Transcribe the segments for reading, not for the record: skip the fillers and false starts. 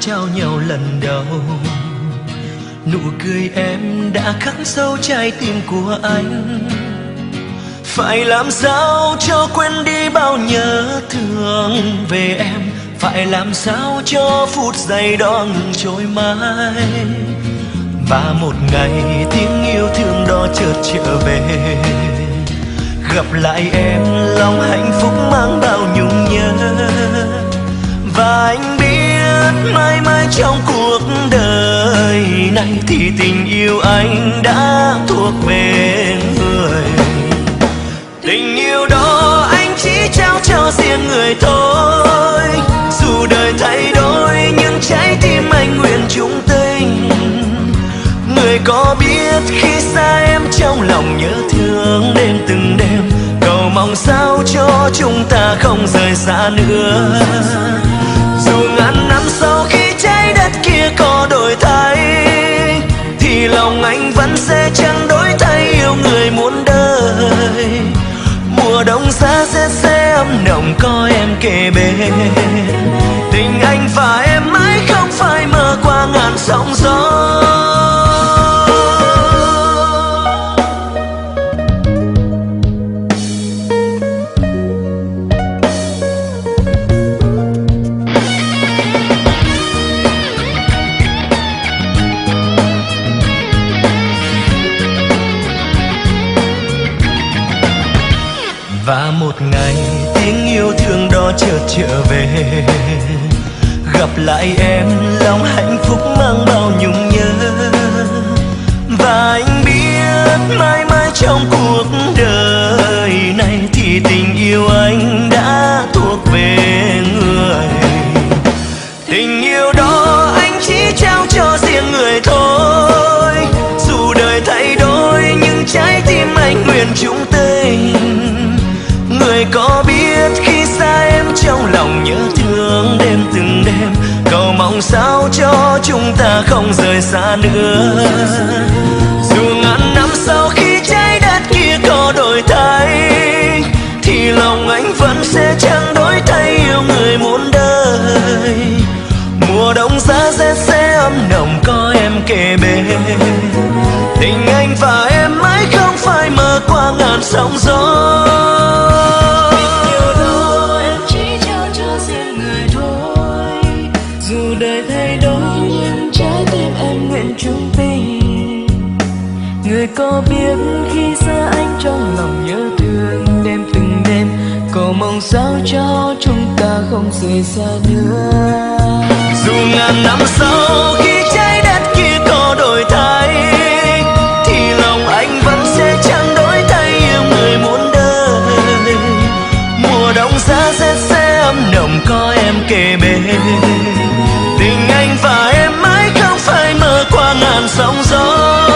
trao nhau lần đầu. Nụ cười em đã khắc sâu trái tim của anh. Phải làm sao cho quên đi bao nhớ thương về em, phải làm sao cho phút giây đó ngừng trôi mãi. Và một ngày tiếng yêu thương đó chợt trở về, gặp lại em lòng hạnh phúc mang bao nhung nhớ. Và anh biết mãi mãi trong cuộc đời này thì tình yêu anh đã thuộc về người. Tình yêu đó anh chỉ trao cho riêng người thôi. Dù đời thay đổi nhưng trái tim anh nguyện chung tình. Người có biết khi xa em trong lòng nhớ thương đêm từng đêm, cầu mong sao cho chúng ta không rời xa nữa. Dù ngàn năm sau khi trái đất kia có đổi thay, thì lòng anh vẫn sẽ chẳng đổi thay yêu người muôn đời. Mùa đông giá rét sẽ ấm nồng có em kề bên. Tình anh và em mãi không phải mơ qua ngàn sóng gió. Và một ngày tiếng yêu thương đó chợt trở về, gặp lại em lòng hạnh phúc mang bao nhung nhớ. Và anh biết mãi mãi trong cuộc đời này thì tình yêu anh đã thuộc về người. Tình yêu đó anh chỉ trao cho riêng người thôi. Dù đời thay đổi nhưng trái tim anh nguyện chung tình. Người có biết khi xa em trong lòng nhớ thương đêm từng đêm, cầu mong sao cho chúng ta không rời xa nữa. Dù ngàn năm sau khi trái đất kia có đổi thay, thì lòng anh vẫn sẽ chẳng đổi thay yêu người muôn đời. Mùa đông giá rét sẽ ấm nồng có em kề bên. Tình anh và em mãi không phải mơ qua ngàn sóng gió. Người có biết khi xa anh trong lòng nhớ thương đêm từng đêm, cầu mong sao cho chúng ta không rời xa nữa. Dù ngàn năm sau khi trái đất kia có đổi thay, thì lòng anh vẫn sẽ chẳng đổi thay yêu người muôn đời. Mùa đông giá rét sẽ ấm nồng có em kề bên. Tình anh và em mãi không phải mơ qua ngàn sóng gió.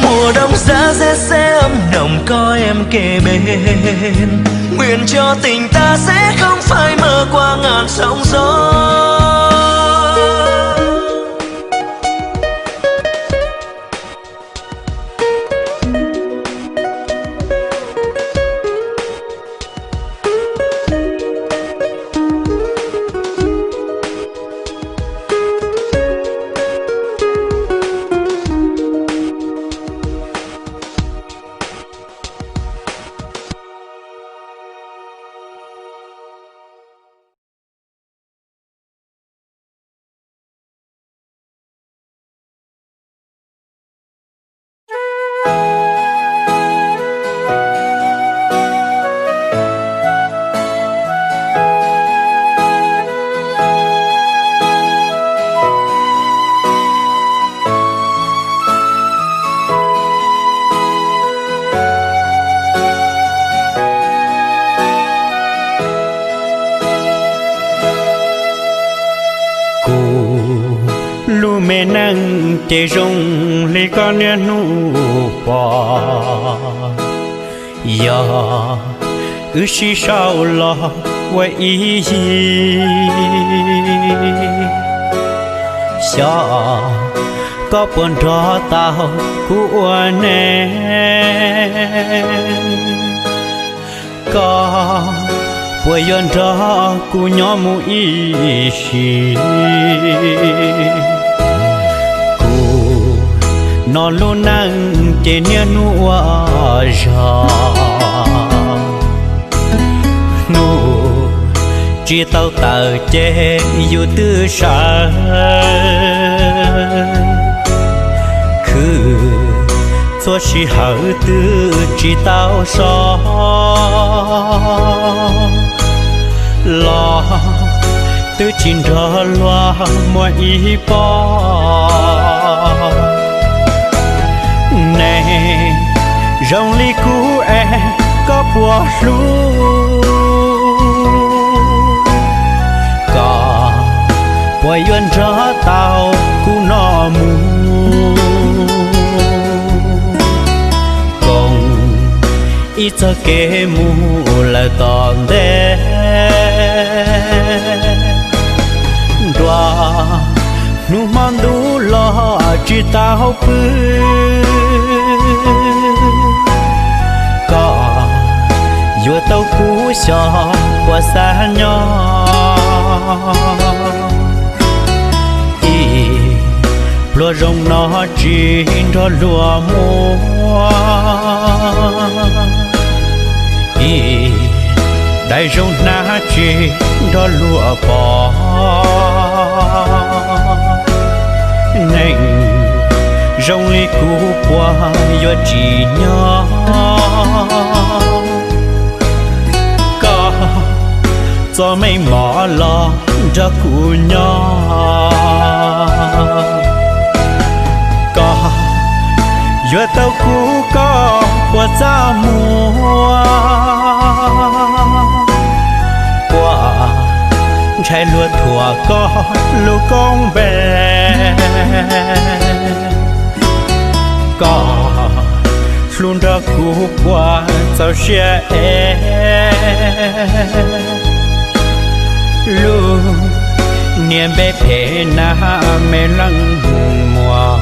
Mùa đông giá rét sẽ ấm nồng có em kề bên. Nguyện cho tình ta sẽ không phải mơ qua ngàn sóng gió. mẹ nâng tê rung li con nè nu bò ya ư si sao lo quay ý xa có buồn cho tao của nè có bồi yon cho cu nhỏ mu y xì cu nó luôn năng trên nhà nuôi già nu chỉ tao tờ che yêu tư sa cứ cho chỉ hở tư chỉ tao so lo tư chín đó loa mọi ý bỏ nè rong ly cũ em có bùa lu có bùa yuan cho tao cũ nọ mù cùng ít cho kế mù là toàn đê đoa nu man đủ lo chỉ tao bư có vừa tao cú cho qua xa nhỏ y lúa rồng nó chỉ cho lúa mua y đại rồng na chỉ cho lúa bò nành rồng ly cũ qua yo chỉ nhỏ có cho mấy mỏ lo cho cụ nhỏ có yo tao cũ có qua ra mùa qua trái lúa thua có lúa con bé có luôn ra cũ qua sao xe luôn niềm bé phê na mê lăng mùa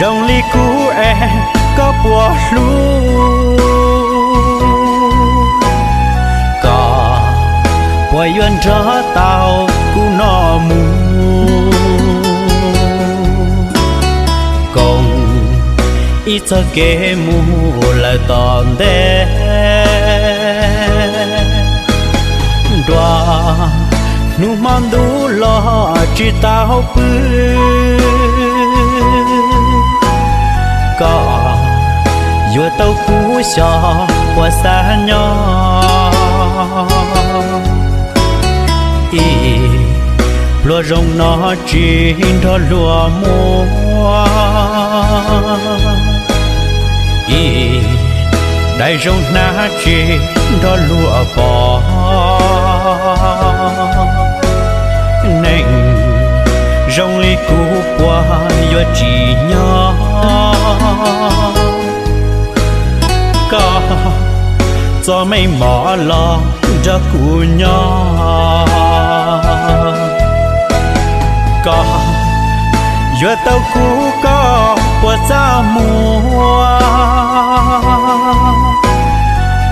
rong ly cũ em có bùa lu có bùa yuan cho tao cũ nọ mù cùng ít cho kế mù là toàn đê đoa nu man đủ lo chỉ tao bư có vừa tao cú cho qua xa nhỏ y lúa rồng nó chỉ cho lúa mua y đại rồng na chỉ cho lúa bò nành rong ly cũ qua yo chỉ nhỏ có cho mấy mỏ lo cho cụ nhỏ có yo tao cũ có qua ra mùa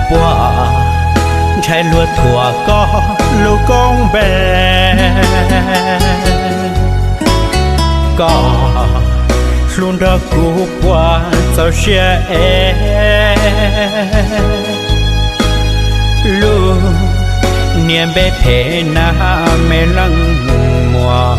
qua trái lúa thua có lúa con bé có luôn ra cũ qua sao xe luôn niềm bé phê na mê lăng mùa